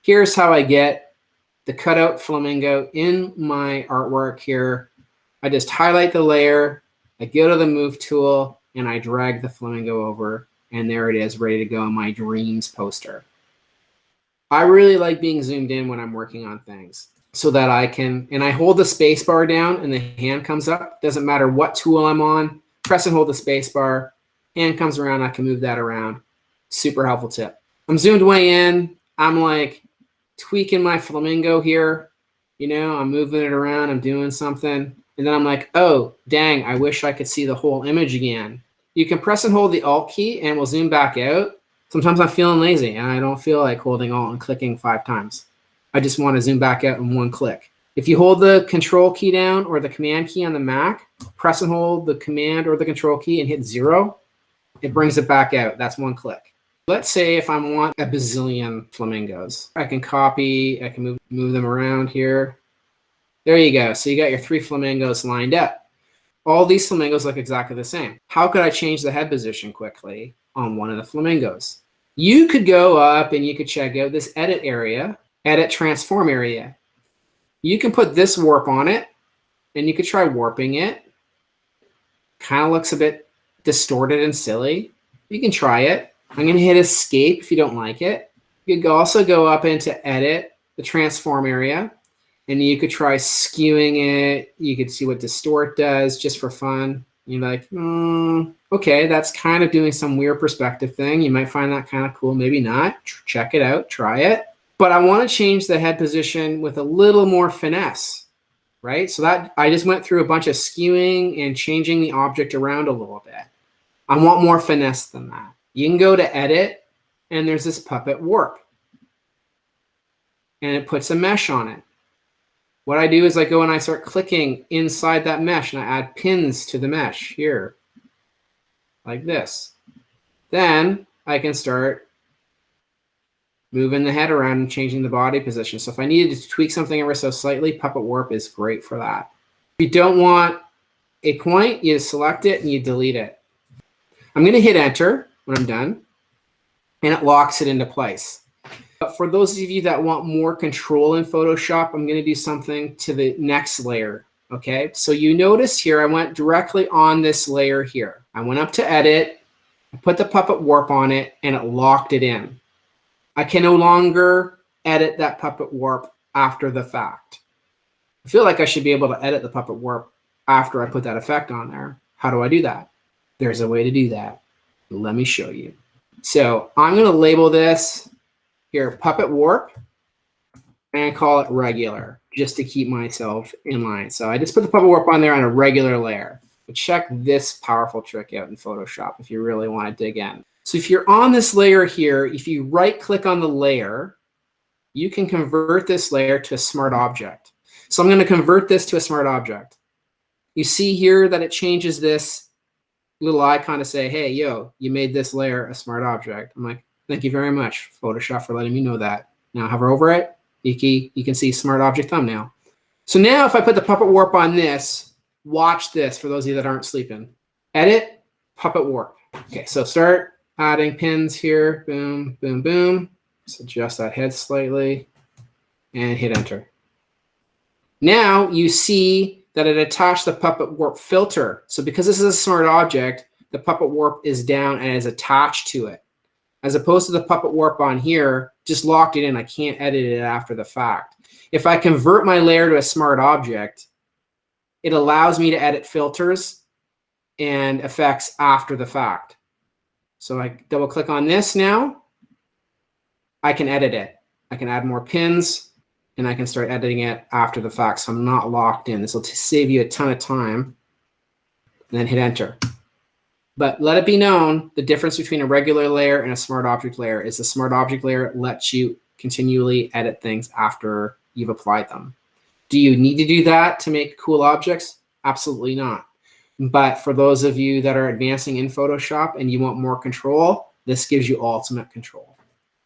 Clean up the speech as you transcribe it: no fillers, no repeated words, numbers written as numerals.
Here's how I get the cutout flamingo in my artwork here. I just highlight the layer, I go to the move tool, and I drag the flamingo over, and there it is, ready to go in my dreams poster. I really like being zoomed in when I'm working on things so that I can, and I hold the space bar down and the hand comes up. Doesn't matter what tool I'm on, press and hold the space bar, hand comes around, I can move that around. Super helpful tip. I'm zoomed way in. I'm like tweaking my flamingo here. You know, I'm moving it around, I'm doing something. And then I'm like, oh, dang, I wish I could see the whole image again. You can press and hold the Alt key and we'll zoom back out. Sometimes I'm feeling lazy and I don't feel like holding Alt and clicking 5 times. I just want to zoom back out in 1 click. If you hold the Control key down or the Command key on the Mac, press and hold the Command or the Control key and hit 0, it brings it back out. That's 1 click. Let's say if I want a bazillion flamingos, I can copy, I can move them around here. There you go. So you got your 3 flamingos lined up. All these flamingos look exactly the same. How could I change the head position quickly on one of the flamingos? You could go up and you could check out this edit area, edit transform area. You can put this warp on it and you could try warping it. Kind of looks a bit distorted and silly. You can try it. I'm going to hit escape if you don't like it. You could also go up into edit, the transform area, and you could try skewing it. You could see what distort does just for fun. You're like, okay, that's kind of doing some weird perspective thing. You might find that kind of cool, maybe not. Check it out, try it. But I want to change the head position with a little more finesse, right? So that I just went through a bunch of skewing and changing the object around a little bit. I want more finesse than that. You can go to edit and there's this puppet warp and it puts a mesh on it. What I do is I go and I start clicking inside that mesh and I add pins to the mesh here, like this. Then I can start moving the head around and changing the body position. So if I needed to tweak something ever so slightly, Puppet Warp is great for that. If you don't want a point, you select it and you delete it. I'm going to hit enter when I'm done, and it locks it into place. But for those of you that want more control in Photoshop, I'm going to do something to the next layer. Okay, so you notice here I went directly on this layer here. I went up to edit, I put the Puppet Warp on it, and it locked it in. I can no longer edit that Puppet Warp after the fact. I feel like I should be able to edit the Puppet Warp after I put that effect on there. How do I do that? There's a way to do that. Let me show you. So I'm going to label this here Puppet Warp and call it regular just to keep myself in line. So I just put the Puppet Warp on there on a regular layer. But check this powerful trick out in Photoshop if you really want to dig in. So if you're on this layer here, if you right click on the layer, you can convert this layer to a smart object. So I'm going to convert this to a smart object. You see here that it changes this little icon to say, hey, yo, you made this layer a smart object. I'm like, thank you very much, Photoshop, for letting me know that. Now hover over it, you can see smart object thumbnail. So now if I put the Puppet Warp on this, watch this for those of you that aren't sleeping. Edit, Puppet Warp. Okay, so start adding pins here, boom, boom, boom. Just adjust that head slightly and hit enter. Now you see that it attached the Puppet Warp filter. So because this is a smart object, the Puppet Warp is down and is attached to it. As opposed to the Puppet Warp on here, just locked it in. I can't edit it after the fact. If I convert my layer to a smart object, it allows me to edit filters and effects after the fact. So I double click on this now. I can edit it. I can add more pins and I can start editing it after the fact. So I'm not locked in. This will save you a ton of time. And then hit enter. But let it be known, the difference between a regular layer and a smart object layer is the smart object layer lets you continually edit things after you've applied them. Do you need to do that to make cool objects? Absolutely not. But for those of you that are advancing in Photoshop and you want more control, this gives you ultimate control.